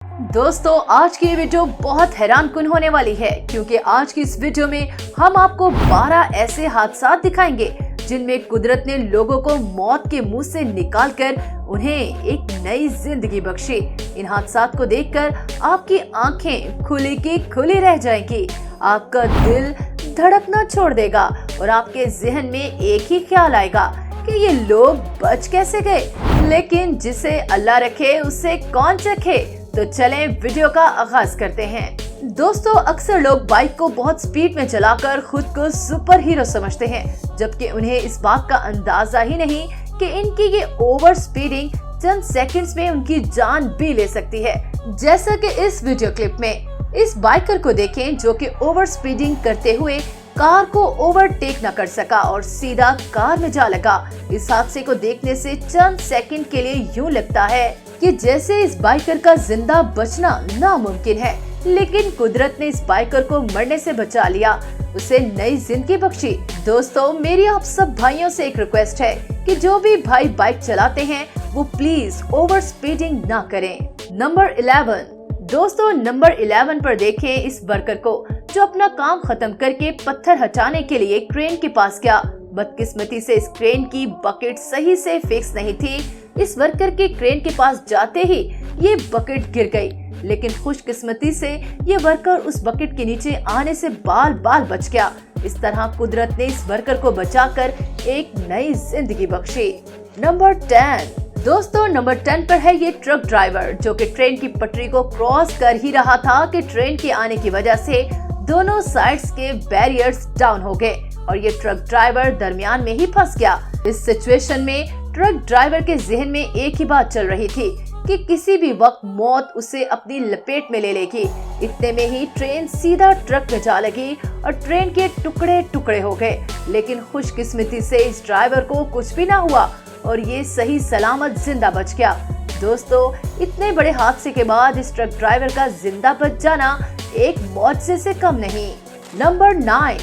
दोस्तों आज की ये वीडियो बहुत हैरानकुन होने वाली है क्योंकि आज की इस वीडियो में हम आपको 12 ऐसे हादसा दिखाएंगे जिनमें कुदरत ने लोगों को मौत के मुंह से निकालकर उन्हें एक नई जिंदगी बख्शी। इन हादसात को देखकर आपकी आंखें खुली की खुली रह जाएंगी, आपका दिल धड़कना छोड़ देगा और आपके जहन में एक ही ख्याल आएगा कि ये लोग बच कैसे गए। लेकिन जिसे अल्लाह रखे उससे कौन चखे। तो चलें वीडियो का आगाज करते हैं। दोस्तों अक्सर लोग बाइक को बहुत स्पीड में चलाकर खुद को सुपर हीरो समझते हैं, जबकि उन्हें इस बात का अंदाजा ही नहीं कि इनकी ये ओवर स्पीडिंग चंद सेकंड्स में उनकी जान भी ले सकती है। जैसा कि इस वीडियो क्लिप में इस बाइकर को देखें जो कि ओवर स्पीडिंग करते हुए कार को ओवरटेक न कर सका और सीधा कार में जा लगा। इस हादसे को देखने से चंद सेकंड के लिए यूं लगता है कि जैसे इस बाइकर का जिंदा बचना नामुमकिन है, लेकिन कुदरत ने इस बाइकर को मरने से बचा लिया, उसे नई जिंदगी बख्शी। दोस्तों मेरी आप सब भाइयों से एक रिक्वेस्ट है कि जो भी भाई बाइक चलाते हैं वो प्लीज ओवर स्पीडिंग ना करें। नंबर 11। दोस्तों नंबर 11 पर देखें इस वर्कर को जो अपना काम खत्म करके पत्थर हटाने के लिए क्रेन के पास गया। बदकिस्मती से इस क्रेन की बकेट सही से फिक्स नहीं थी। इस वर्कर के क्रेन के पास जाते ही ये बकेट गिर गई, लेकिन खुशकिस्मती से ये वर्कर उस बकेट के नीचे आने से बाल बाल बच गया। इस तरह कुदरत ने इस वर्कर को बचाकर एक नई जिंदगी बख्शी। नंबर 10। दोस्तों नंबर 10 पर है ये ट्रक ड्राइवर जो कि ट्रेन की पटरी को क्रॉस कर ही रहा था कि ट्रेन के आने की वजह से दोनों साइड्स के बैरियर्स डाउन हो गए और ये ट्रक ड्राइवर दरमियान में ही फंस गया। इस सिचुएशन में ट्रक ड्राइवर के जहन में एक ही बात चल रही थी कि किसी भी वक्त मौत उसे अपनी लपेट में ले लेगी। इतने में ही ट्रेन सीधा ट्रक में जा लगी और ट्रेन के टुकड़े टुकड़े हो गए, लेकिन खुशकिस्मती से इस ड्राइवर को कुछ भी ना हुआ और ये सही सलामत जिंदा बच गया। दोस्तों इतने बड़े हादसे के बाद इस ट्रक ड्राइवर का जिंदा बच जाना एक मौजज़े से कम नहीं। नंबर 9।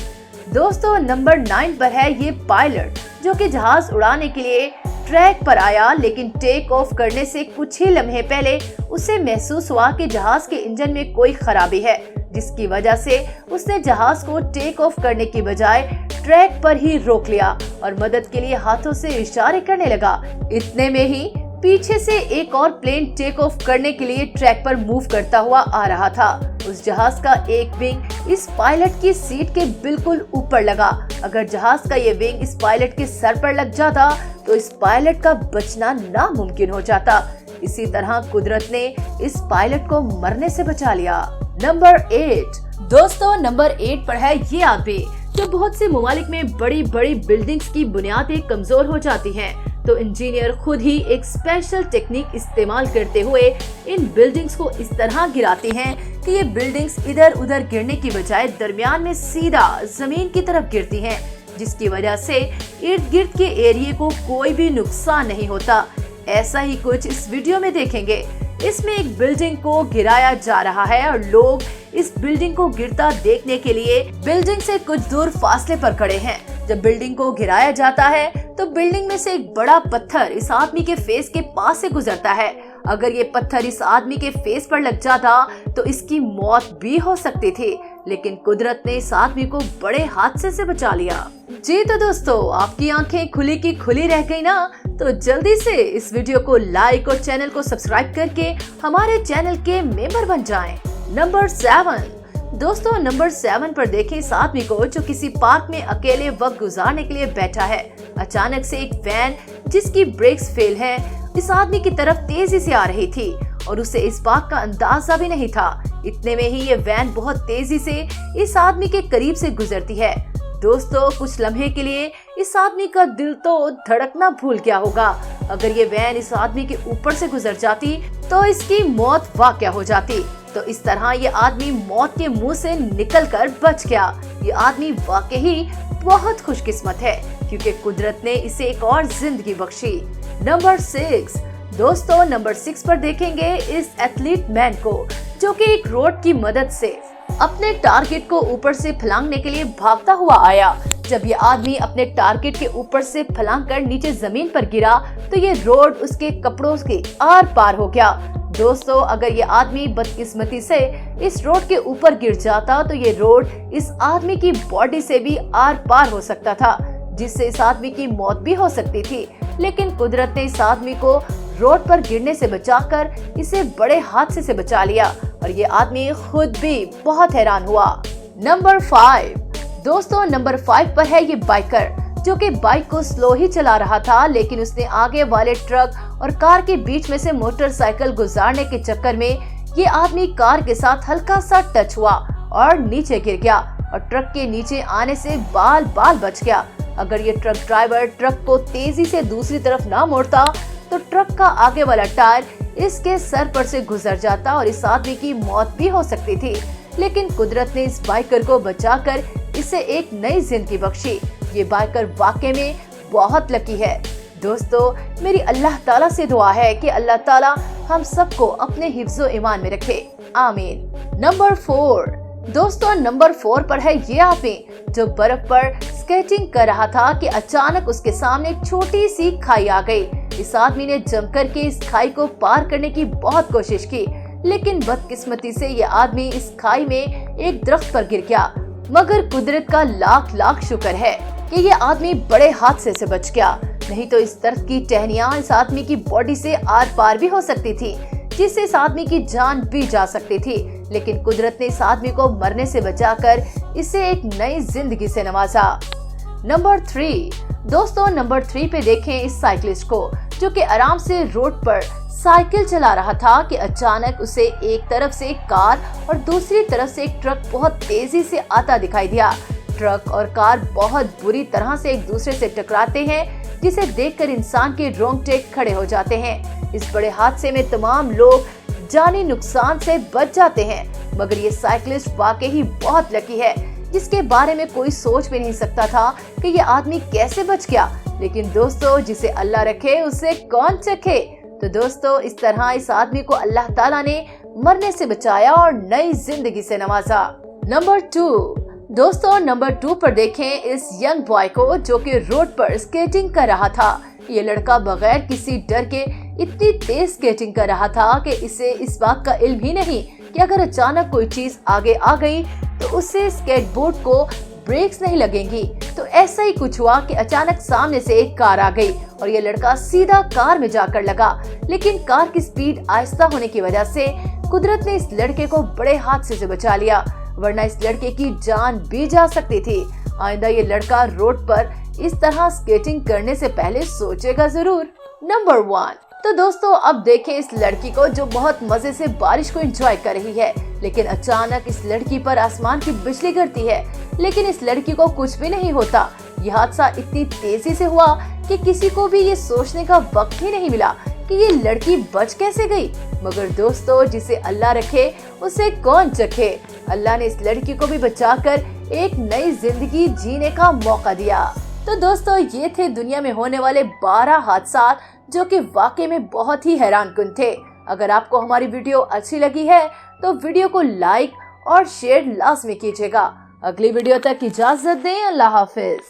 दोस्तों नंबर 9 पर है ये पायलट जो कि जहाज उड़ाने के लिए ट्रैक पर आया, लेकिन टेक ऑफ करने से कुछ ही लम्हे पहले उसे महसूस हुआ कि जहाज के इंजन में कोई खराबी है, जिसकी वजह से उसने जहाज को टेक ऑफ करने की बजाय ट्रैक पर ही रोक लिया और मदद के लिए हाथों से इशारे करने लगा। इतने में ही पीछे से एक और प्लेन टेक ऑफ करने के लिए ट्रैक पर मूव करता हुआ आ रहा था। उस जहाज का एक विंग इस पायलट की सीट के बिल्कुल ऊपर लगा। अगर जहाज का ये विंग इस पायलट के सर पर लग जाता तो इस पायलट का बचना नामुमकिन हो जाता। इसी तरह कुदरत ने इस पायलट को मरने से बचा लिया। नंबर 8। दोस्तों नंबर 8 पर है ये आदमी जो बहुत से ममालिक में बड़ी बड़ी बिल्डिंग्स की बुनियादें कमजोर हो जाती हैं, तो इंजीनियर खुद ही एक स्पेशल टेक्निक इस्तेमाल करते हुए इन बिल्डिंग्स को इस तरह गिराते हैं कि ये बिल्डिंग्स इधर उधर गिरने की बजाय दरमियान में सीधा जमीन की तरफ गिरती हैं, जिसकी वजह से इर्द गिर्द के एरिया को कोई भी नुकसान नहीं होता। ऐसा ही कुछ इस वीडियो में देखेंगे। इसमें एक बिल्डिंग को गिराया जा रहा है और लोग इस बिल्डिंग को गिरता देखने के लिए बिल्डिंग से कुछ दूर फासले पर खड़े हैं। जब बिल्डिंग को गिराया जाता है तो बिल्डिंग में से एक बड़ा पत्थर इस आदमी के फेस के पास से गुजरता है। अगर ये पत्थर इस आदमी के फेस पर लग जाता तो इसकी मौत भी हो सकती थी, लेकिन कुदरत ने इस आदमी को बड़े हादसे से बचा लिया। जी तो दोस्तों आपकी आंखें खुली की खुली रह गई ना, तो जल्दी से इस वीडियो को लाइक और चैनल को सब्सक्राइब करके हमारे चैनल के मेंबर बन जाएं। नंबर 7। दोस्तों नंबर 7 पर देखें इस आदमी को जो किसी पार्क में अकेले वक्त गुजारने के लिए बैठा है। अचानक से एक वैन जिसकी ब्रेक्स फेल है इस आदमी की तरफ तेजी से आ रही थी और उसे इस बात का अंदाजा भी नहीं था। इतने में ही ये वैन बहुत तेजी से इस आदमी के करीब से गुजरती है। दोस्तों कुछ लम्हे के लिए इस आदमी का दिल तो धड़कना भूल गया होगा। अगर ये वैन इस आदमी के ऊपर से गुजर जाती तो इसकी मौत वाक़या हो जाती। तो इस तरह ये आदमी मौत के मुंह से निकलकर बच गया। ये आदमी वाकई बहुत खुशकिस्मत है क्योंकि कुदरत ने इसे एक और जिंदगी बख्शी। नंबर 6। दोस्तों नंबर 6 पर देखेंगे इस एथलीट मैन को जो कि एक रोड की मदद से अपने टारगेट को ऊपर से फलांगने के लिए भागता हुआ आया। जब ये आदमी अपने टारगेट के ऊपर से फलांग कर नीचे जमीन पर गिरा तो ये रोड उसके कपड़ों के आर पार हो गया। दोस्तों, अगर ये आदमी बदकिस्मती से इस रोड के ऊपर गिर जाता तो ये रोड इस आदमी की बॉडी से भी आर पार हो सकता था, जिससे इस आदमी की मौत भी हो सकती थी। लेकिन कुदरत ने इस आदमी को रोड पर गिरने से बचाकर इसे बड़े हादसे से बचा लिया और ये आदमी खुद भी बहुत हैरान हुआ। नंबर 5। दोस्तों, नंबर 5 पर है ये बाइकर, जो कि बाइक को स्लो ही चला रहा था, लेकिन उसने आगे वाले ट्रक और कार के बीच में से मोटरसाइकिल गुजारने के चक्कर में ये आदमी कार के साथ हल्का सा टच हुआ और नीचे गिर गया और ट्रक के नीचे आने से बाल बाल बच गया। अगर ये ट्रक ड्राइवर ट्रक को तेजी से दूसरी तरफ ना मोड़ता तो ट्रक का आगे वाला टायर इसके सर पर से गुजर जाता और इस आदमी की मौत भी हो सकती थी। लेकिन कुदरत ने इस बाइकर को बचाकर इसे एक नई जिंदगी बख्शी। ये बाइकर वाकई में बहुत लकी है। दोस्तों, मेरी अल्लाह ताला से दुआ है कि अल्लाह ताला हम सबको अपने हिफ्ज़ो ईमान में रखे, आमीन। नंबर 4। दोस्तों, नंबर 4 पर है ये आदमी जो बर्फ पर स्केटिंग कर रहा था कि अचानक उसके सामने एक छोटी सी खाई आ गई। इस आदमी ने जमकर के इस खाई को पार करने की बहुत कोशिश की, लेकिन बदकिस्मती से ये आदमी इस खाई में एक दरख्त पर गिर गया। मगर कुदरत का लाख लाख शुक्र है कि ये आदमी बड़े हादसे से बच गया, नहीं तो इस दरख्त की टहनियां इस आदमी की बॉडी से आर पार भी हो सकती थी, जिससे इस आदमी की जान भी जा सकती थी। लेकिन कुदरत ने इस आदमी को मरने से बचाकर इसे एक नई जिंदगी से नवाजा। नंबर 3। दोस्तों, नंबर 3 पे देखें इस साइकिलिस्ट को, जो कि आराम से रोड पर साइकिल चला रहा था कि अचानक उसे एक तरफ से एक कार और दूसरी तरफ से एक ट्रक बहुत तेजी से आता दिखाई दिया। ट्रक और कार बहुत बुरी तरह से एक दूसरे से टकराते हैं, जिसे देखकर इंसान के रोंगटे खड़े हो जाते हैं। इस बड़े हादसे में तमाम लोग जानी नुकसान से बच जाते हैं, मगर ये साइकिलिस्ट वाकई ही बहुत लकी है, जिसके बारे में कोई सोच भी नहीं सकता था कि ये आदमी कैसे बच गया। लेकिन दोस्तों, जिसे अल्लाह रखे उसे कौन चखे। तो दोस्तों, इस तरह इस आदमी को अल्लाह ताला ने मरने से बचाया और नई जिंदगी से नवाजा। नंबर 2। दोस्तों, नंबर 2 पर देखें इस यंग बॉय को, जो कि रोड पर स्केटिंग कर रहा था। ये लड़का बगैर किसी डर के इतनी तेज स्केटिंग कर रहा था कि इसे इस बात का इल्म ही नहीं कि अगर अचानक कोई चीज आगे आ गई तो उससे स्केटबोर्ड को ब्रेक्स नहीं लगेंगी। तो ऐसा ही कुछ हुआ कि अचानक सामने से एक कार आ गई और ये लड़का सीधा कार में जाकर लगा, लेकिन कार की स्पीड आहिस्ता होने की वजह से कुदरत ने इस लड़के को बड़े हादसे से बचा लिया, वरना इस लड़के की जान भी जा सकती थी। आइंदा ये लड़का रोड पर इस तरह स्केटिंग करने से पहले सोचेगा जरूर। नंबर 1। तो दोस्तों, अब देखें इस लड़की को, जो बहुत मजे से बारिश को एंजॉय कर रही है, लेकिन अचानक इस लड़की पर आसमान की बिजली गिरती है, लेकिन इस लड़की को कुछ भी नहीं होता। यह हादसा इतनी तेजी से हुआ कि किसी को भी ये सोचने का वक्त ही नहीं मिला कि ये लड़की बच कैसे गई। मगर दोस्तों, जिसे अल्लाह रखे उसे कौन चखे। अल्लाह ने इस लड़की को भी बचाकर एक नई जिंदगी जीने का मौका दिया। तो दोस्तों, ये थे दुनिया में होने वाले 12 हादसा जो कि वाकई में बहुत ही हैरानकुन थे। अगर आपको हमारी वीडियो अच्छी लगी है तो वीडियो को लाइक और शेयर लाजमी कीजिएगा। अगली वीडियो तक इजाजत दें। अल्लाह हाफिज।